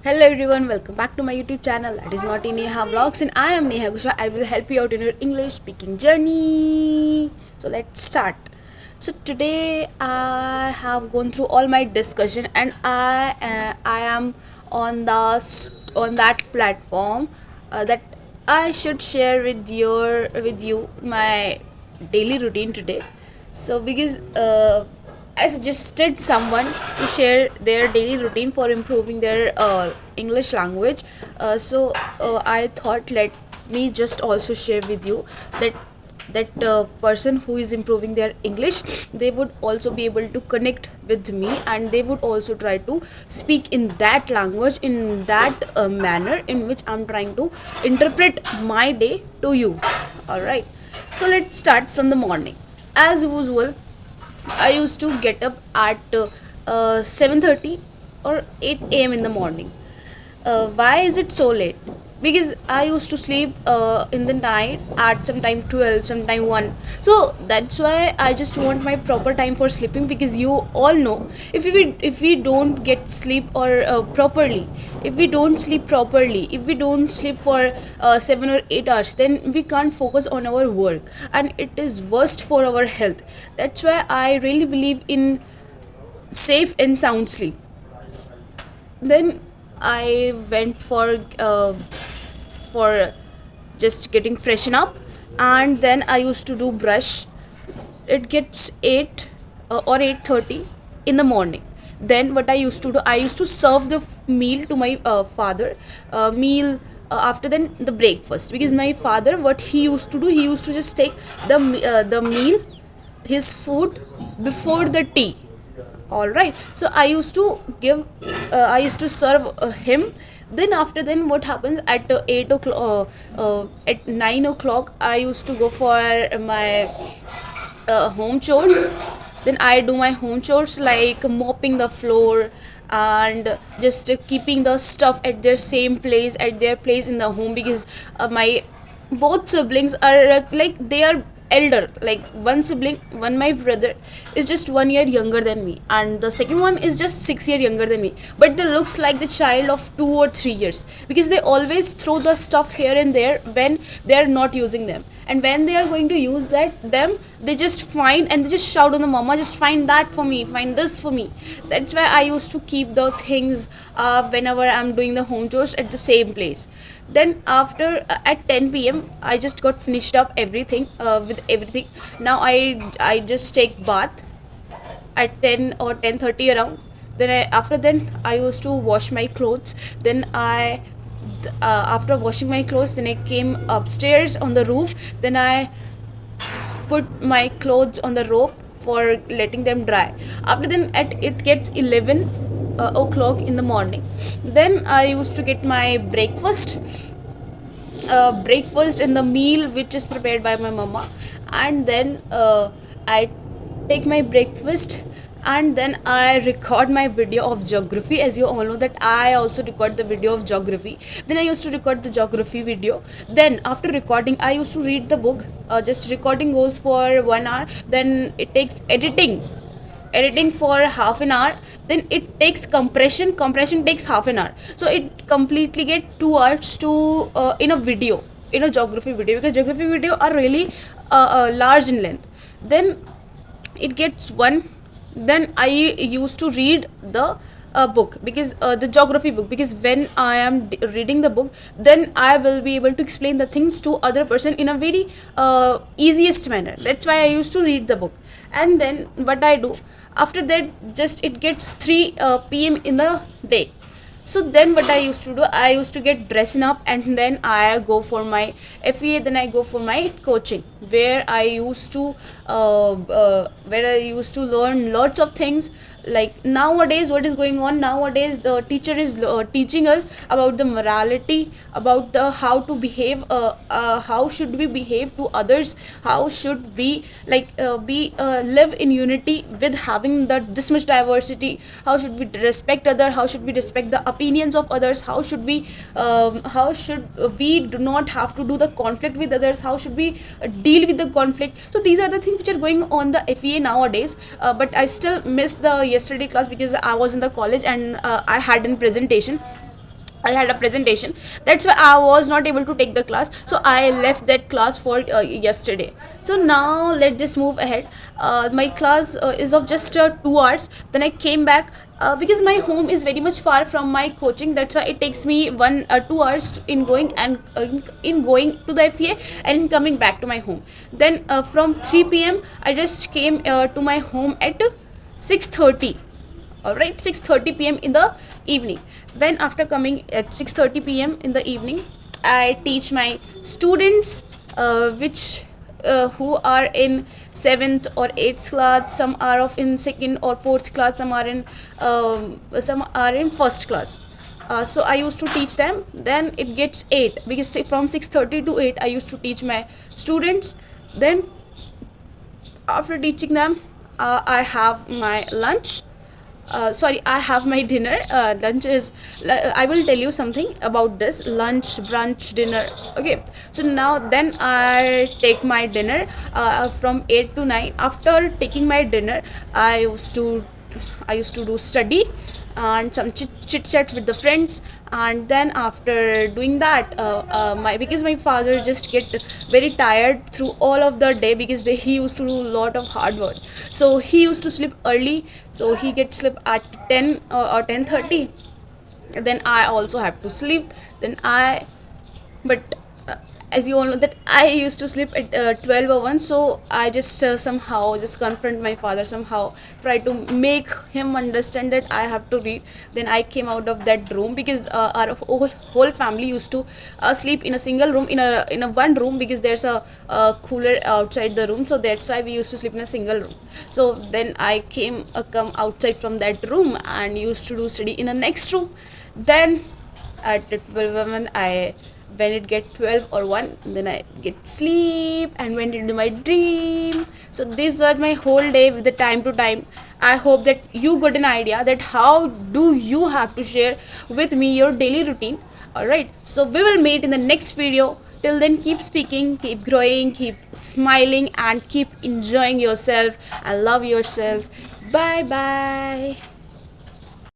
Hello everyone, welcome back to my YouTube channel that is Naughty Neha Vlogs and I am Neha Gusha. I will help you out in your English speaking journey. So let's start. So today I have gone through all my discussion and I am on on that platform that I should share with you my daily routine today. So because I suggested someone to share their daily routine for improving their English language. I thought let me just also share with you that person who is improving their English, they would also be able to connect with me and they would also try to speak in that language in that manner in which I'm trying to interpret my day to you. All right. So let's start from the morning. As usual, I used to get up at 7:30 or 8 a.m. in the morning. Why is it so late? Because I used to sleep in the night at sometime 12, sometime 1. So that's why I just want my proper time for sleeping, because you all know if we don't get sleep or properly, if we don't sleep properly, if we don't sleep for 7 or 8 hours, then we can't focus on our work and it is worst for our health. That's why I really believe in safe and sound sleep. Then I went for just getting freshen up, and then I used to do brush. It gets 8 or 8:30 in the morning. Then what I used to do, I used to serve the meal to my father. Meal after then the breakfast, because my father, what he used to do, he used to just take the meal, his food, before the tea. All right, so I used to serve him. Then after then what happens at 8 o'clock, at 9 o'clock I used to go for my home chores. Then I do my home chores like mopping the floor and just keeping the stuff at their same place, at their place in the home, because my both siblings are like they are elder. Like one sibling, one my brother is just 1 year younger than me, and the second one is just 6 year younger than me, but they looks like the child of 2 or 3 years, because they always throw the stuff here and there when they are not using them, and when they are going to use them, they just find and they just shout on the mama, just find that for me, find this for me. That's why I used to keep the things whenever I'm doing the home chores at the same place. Then after at 10 p.m. I just got finished up everything with everything. Now I just take bath at 10 or 10:30 around. Then after then I used to wash my clothes. Then I after washing my clothes, then I came upstairs on the roof. Then I put my clothes on the rope for letting them dry. After then at it gets 11 o'clock in the morning. Then I used to get my breakfast in the meal which is prepared by my mama, and then I take my breakfast, and then I record my video of geography. As you all know that I also record the video of geography. Then I used to record the geography video. Then after recording I used to read the book. Just recording goes for 1 hour. Then it takes editing for half an hour. Then it takes compression takes half an hour. So it completely get 2 hours to in a video, in a geography video, because geography video are really large in length. Then it gets one. Then I used to read the book, because the geography book, because when I am reading the book, then I will be able to explain the things to other person in a very easiest manner. That's why I used to read the book. And then what I do after that, just it gets 3 p.m. in the day. So then what I used to do, I used to get dressed up, and then I go for my FEA. Then I go for my coaching, where I used to learn lots of things. Like nowadays, what is going on nowadays, the teacher is teaching us about the morality, about the how to behave, how should we behave to others, how should we be live in unity with having this much diversity, how should we respect other, how should we respect the opinions of others, how should we do not have to do the conflict with others, how should we deal with the conflict. So these are the things which are going on the FEA nowadays. But I still missed the yesterday class, because I was in the college and I had a presentation. I had a presentation. That's why I was not able to take the class. So I left that class for yesterday. So now let's just move ahead. My class is of just 2 hours. Then I came back because my home is very much far from my coaching. That's why it takes me 2 hours in going and in going to the FEA and in coming back to my home. Then from 3 p.m. I just came to my home at 6:30. All right, 6:30 p.m. in the evening. When after coming at 6:30 p.m. in the evening, I teach my students which who are in 7th or 8th class. Some are of in 2nd or 4th class. Some are in 1st class. So I used to teach them. Then it gets 8 because from 6:30 to 8 I used to teach my students. Then after teaching them, I have my lunch. Sorry, I have my dinner. Lunch is, I will tell you something about this lunch, brunch, dinner. Okay, so now then I take my dinner from 8 to 9. After taking my dinner, I used to do study and some chit chat with the friends. And then after doing that, my because my father just get very tired through all of the day because he used to do a lot of hard work. So he used to sleep early, so he gets sleep at 10 or 10:30. Then I also have to sleep. Then I but as you all know that I used to sleep at 12 or 1. So I just somehow just confront my father, somehow try to make him understand that I have to read. Then I came out of that room because our whole family used to sleep in a single room, in a one room, because there's a cooler outside the room. So that's why we used to sleep in a single room. So then I come outside from that room and used to do study in a next room. Then at 12 I when it get 12 or 1, then I get sleep and went into my dream. So this was my whole day with the time to time. I hope that you got an idea that how do you have to share with me your daily routine. All right, so we will meet in the next video. Till then, keep speaking, keep growing, keep smiling, and keep enjoying yourself and love yourself. Bye bye.